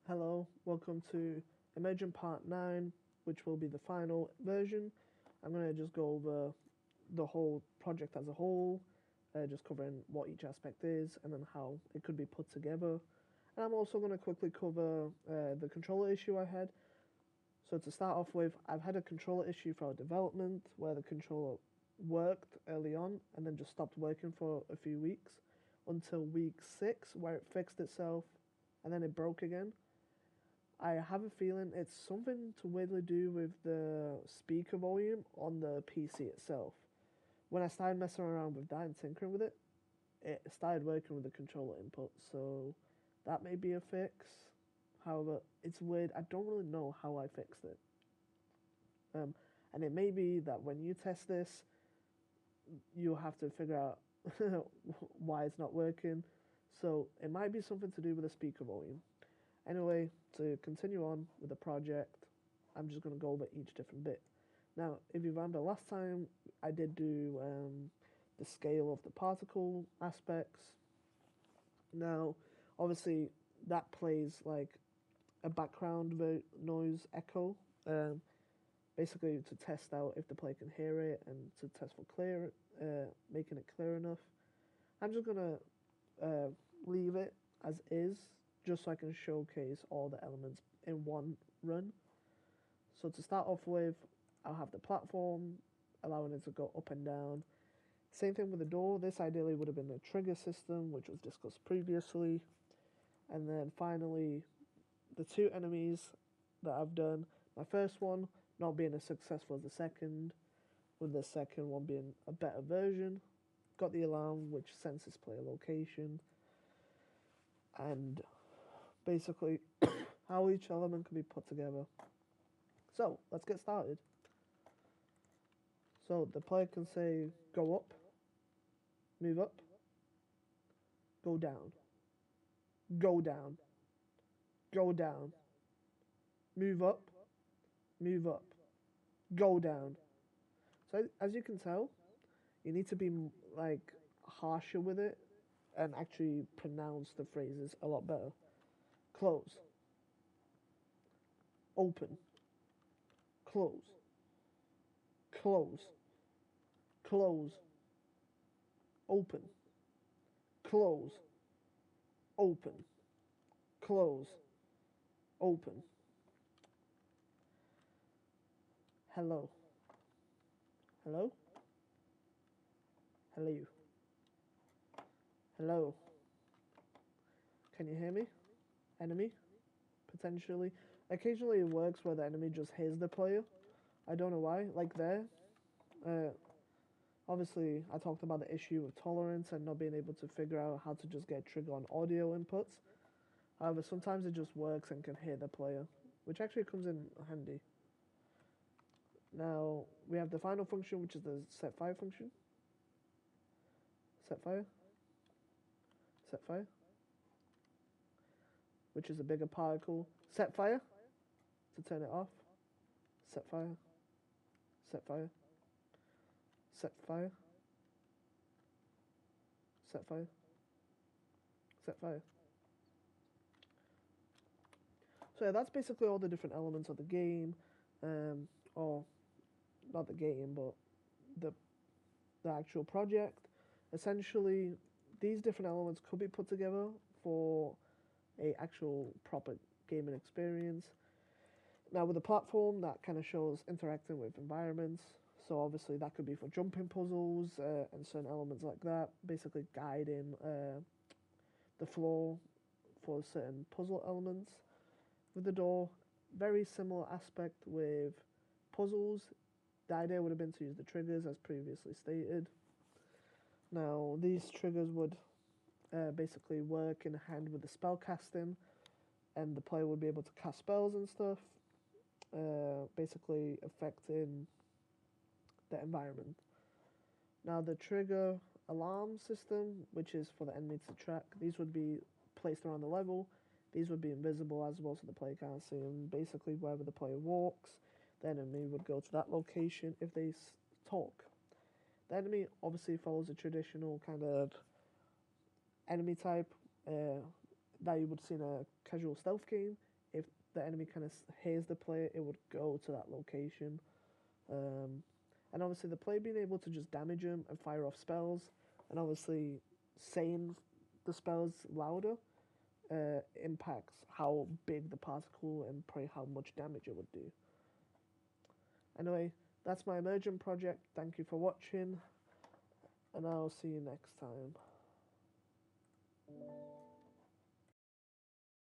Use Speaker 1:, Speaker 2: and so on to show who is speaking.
Speaker 1: Hello, welcome to Emergent Part 9, which will be the final version. I'm going to just go over the whole project as a whole, just covering what each aspect is and then how it could be put together. And I'm also going to quickly cover the controller issue I had. So, to start off with, I've had a controller issue throughout development where the controller worked early on and then just stopped working for a few weeks until week 6, where it fixed itself and then it broke again. I have a feeling it's something to weirdly do with the speaker volume on the PC itself. When I started messing around with that and tinkering with it, it started working with the controller input, so that may be a fix. However, it's weird. I don't really know how I fixed it. Um, and it may be that when you test this, you'll have to figure out why it's not working. So it might be something to do with the speaker volume. Anyway, to continue on with the project, I'm just going to go over each different bit. Now, if you remember last time, I did do the scale of the particle aspects. Now, obviously, that plays like a background noise echo, um, basically to test out if the player can hear it and to test for making it clear enough. I'm just going to leave it as is, just so I can showcase all the elements in one run. So to start off with, I'll have the platform, allowing it to go up and down. Same thing with the door. This ideally would have been a trigger system, which was discussed previously. And then finally, the two enemies that I've done. My first one not being as successful as the second, with the second one being a better version. Got the alarm, which senses player location. And basically how each element can be put together. So let's get started. So the player can say go up, move up, go down, go down, go down, move up, go down. So as you can tell, you need to be like harsher with it and actually pronounce the phrases a lot better. Close, open, close, close, close, open, close, open, close, open. Hello. Hello? Hello. Hello. Can you hear me? Enemy? Potentially. Occasionally it works where the enemy just hears the player. I don't know why. Like there. Uh, Obviously, I talked about the issue of tolerance and not being able to figure out how to just get trigger on audio inputs. However, sometimes it just works and can hear the player, which actually comes in handy. Now, we have the final function, which is the set fire function. Set fire. Set fire. Which is a bigger particle. Set fire to turn it off. Set fire. Set fire. Set fire. Set fire. Set fire. So yeah, that's basically all the different elements of the game, or not the game, but the the actual project. Essentially, these different elements could be put together for a actual proper gaming experience. Now with the platform, that kind of shows interacting with environments. So obviously that could be for jumping puzzles and certain elements like that. Basically guiding the floor for certain puzzle elements. With the door, very similar aspect with puzzles. The idea would have been to use the triggers as previously stated. Now these triggers would basically work in hand with the spell casting, and the player would be able to cast spells and stuff, basically affecting the environment. Now the trigger alarm system, which is for the enemy to track, these would be placed around the level. These would be invisible as well, so the player can't see them. Basically, wherever the player walks, the enemy would go to that location if they talk. The enemy obviously follows a traditional kind of enemy type that you would see in a casual stealth game. if the enemy kind of hears the player, it would go to that location. And obviously the player being able to just damage them and fire off spells, and obviously saying the spells louder impacts how big the particle and probably how much damage it would do. Anyway, that's my Emergent project. Thank you for watching, and I'll see you next time.